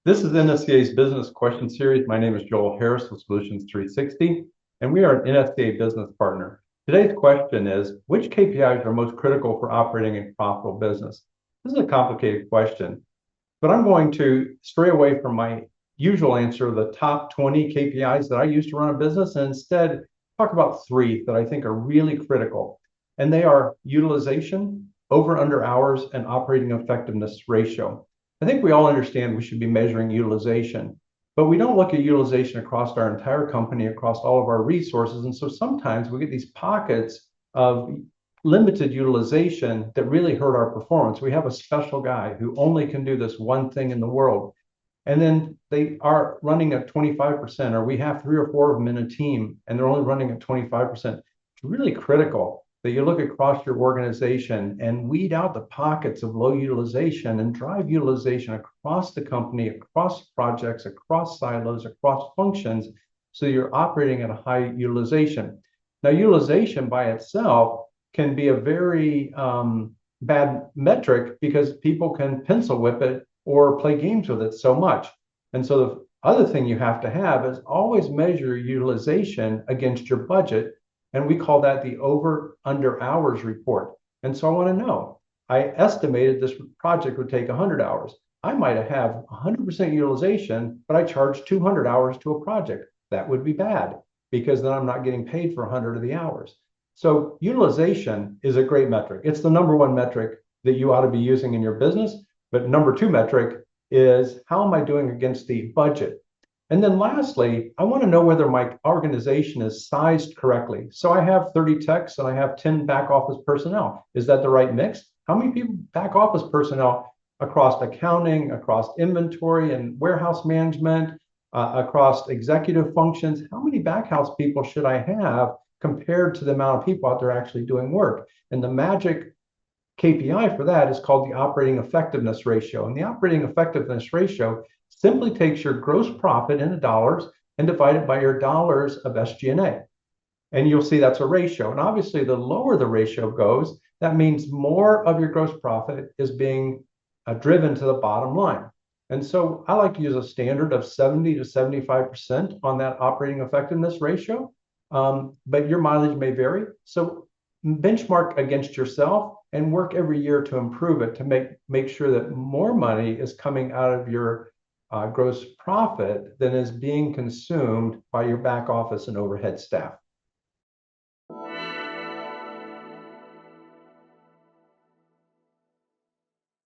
This is NSCA's Business Question Series. My name is Joel Harris of Solutions360, and we are an NSCA business partner. Today's question is, which KPIs are most critical for operating a profitable business? This is a complicated question, but I'm going to stray away from my usual answer of the top 20 KPIs that I use to run a business and instead talk about three that I think are really critical. And they are utilization, over under hours, and operating effectiveness ratio. I think we all understand we should be measuring utilization, but we don't look at utilization across our entire company, across all of our resources. And so sometimes we get these pockets of limited utilization that really hurt our performance. We have a special guy who only can do this one thing in the world. And then they are running at 25%, or we have 3 or 4 of them in a team and they're only running at 25%. It's really critical that you look across your organization and weed out the pockets of low utilization and drive utilization across the company, across projects, across silos, across functions, so you're operating at a high utilization. Now, utilization by itself can be a very bad metric because people can pencil whip it or play games with it so much. And so the other thing you have to have is always measure utilization against your budget. And we call that the over under hours report. And so I want to know, I estimated this project would take 100 hours. I might have 100% utilization, but I charge 200 hours to a project. That would be bad because then I'm not getting paid for 100 of the hours. So utilization is a great metric. It's the number one metric that you ought to be using in your business. But number two metric is, how am I doing against the budget? And then lastly, I want to know whether my organization is sized correctly. So I have 30 techs and I have 10 back office personnel. Is that the right mix? How many people, back office personnel across accounting, across inventory and warehouse management, across executive functions? How many back house people should I have compared to the amount of people out there actually doing work? And the magic KPI for that is called the operating effectiveness ratio. And the operating effectiveness ratio simply takes your gross profit in dollars and divide it by your dollars of SG&A. And you'll see that's a ratio. And obviously, the lower the ratio goes, that means more of your gross profit is being driven to the bottom line. And so I like to use a standard of 70 to 75% on that operating effectiveness ratio, but your mileage may vary. So benchmark against yourself and work every year to improve it, to make sure that more money is coming out of your gross profit than is being consumed by your back office and overhead staff.